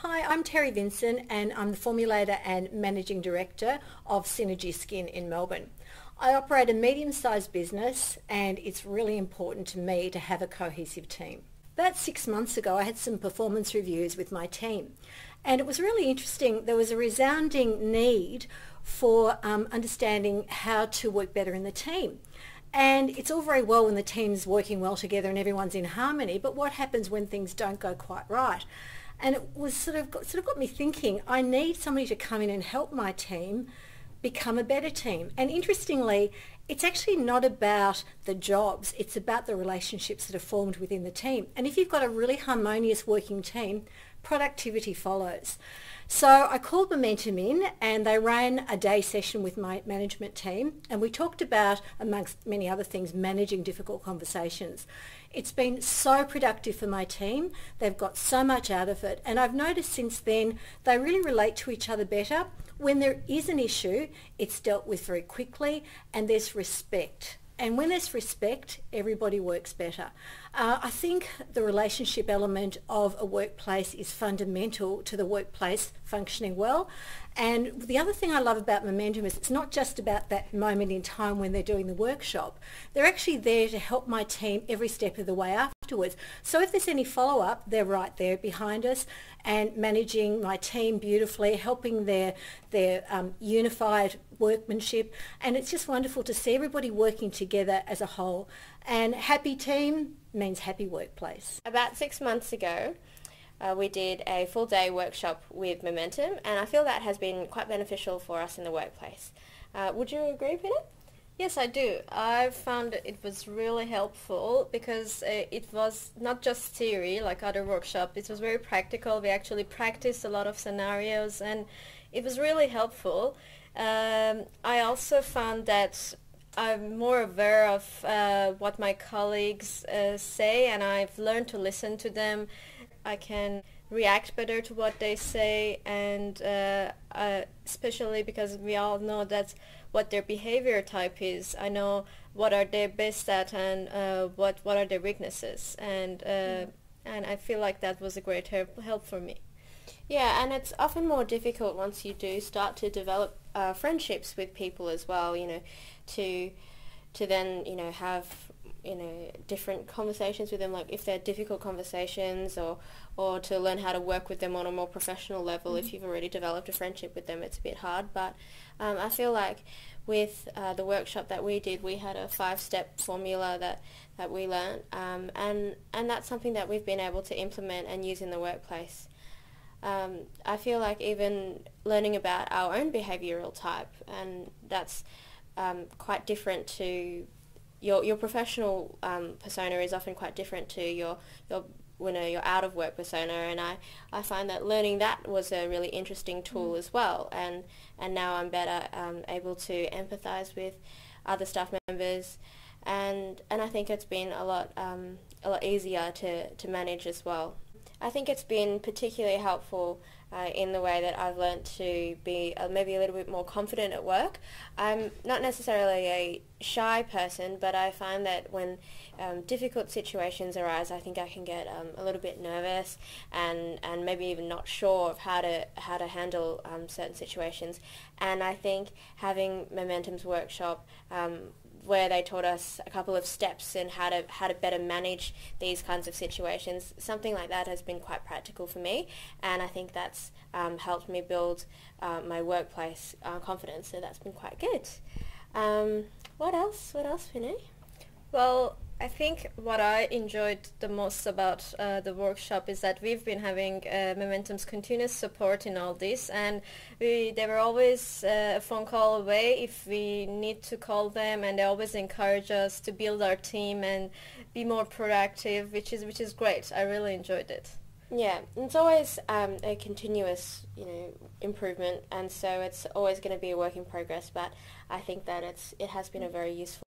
Hi, I'm Terry Vincent and I'm the formulator and managing director of Synergy Skin in Melbourne. I operate a medium-sized business and it's really important to me to have a cohesive team. About 6 months ago I had some performance reviews with my team and it was really interesting. There was a resounding need for understanding how to work better in the team. And it's all very well when the team's working well together and everyone's in harmony, but what happens when things don't go quite right? And it was sort of got me thinking, I need somebody to come in and help my team become a better team. And interestingly, it's actually not about the jobs, it's about the relationships that are formed within the team. And if you've got a really harmonious working team, productivity follows. So I called Momentum in and they ran a day session with my management team and we talked about, amongst many other things, managing difficult conversations. It's been so productive for my team. They've got so much out of it and I've noticed since then they really relate to each other better. When there is an issue, it's dealt with very quickly and there's respect. And when there's respect, everybody works better. I think the relationship element of a workplace is fundamental to the workplace functioning well. And the other thing I love about Momentum is it's not just about that moment in time when they're doing the workshop. They're actually there to help my team every step of the way afterwards. So if there's any follow-up, they're right there behind us and managing my team beautifully, helping their unified workmanship. And it's just wonderful to see everybody working together as a whole. And happy team means happy workplace. About 6 months ago, we did a full day workshop with Momentum and I feel that has been quite beneficial for us in the workplace. Would you agree, Peter? Yes, I do. I found it was really helpful because it was not just theory like other workshops. It was very practical. We actually practiced a lot of scenarios and it was really helpful. I also found that I'm more aware of what my colleagues say and I've learned to listen to them. I can react better to what they say and especially because we all know that's what their behavior type is. I know what are they best at and what are their weaknesses and I feel like that was a great help for me. Yeah, and it's often more difficult once you do start to develop friendships with people as well, you know, to then, you know, have, you know, different conversations with them, like if they're difficult conversations or to learn how to work with them on a more professional level. If you've already developed a friendship with them, it's a bit hard, but I feel like with the workshop that we did, we had a 5-step formula that we learned and that's something that we've been able to implement and use in the workplace. I feel like even learning about our own behavioural type, and that's quite different to your professional persona is often quite different to your your out of work persona, and I find that learning that was a really interesting tool as well, and now I'm better able to empathise with other staff members, and I think it's been a lot easier to manage as well. I think it's been particularly helpful in the way that I've learnt to be maybe a little bit more confident at work. I'm not necessarily a shy person, but I find that when difficult situations arise, I think I can get a little bit nervous and maybe even not sure of how to handle certain situations. And I think having Momentum's workshop where they taught us a couple of steps in how to better manage these kinds of situations. Something like that has been quite practical for me, and I think that's helped me build my workplace confidence, so that's been quite good. What else, Vinay? Well, I think what I enjoyed the most about the workshop is that we've been having Momentum's continuous support in all this, and they were always a phone call away if we need to call them, and they always encourage us to build our team and be more proactive, which is great. I really enjoyed it. Yeah, it's always a continuous, improvement, and so it's always going to be a work in progress. But I think that it has been a very useful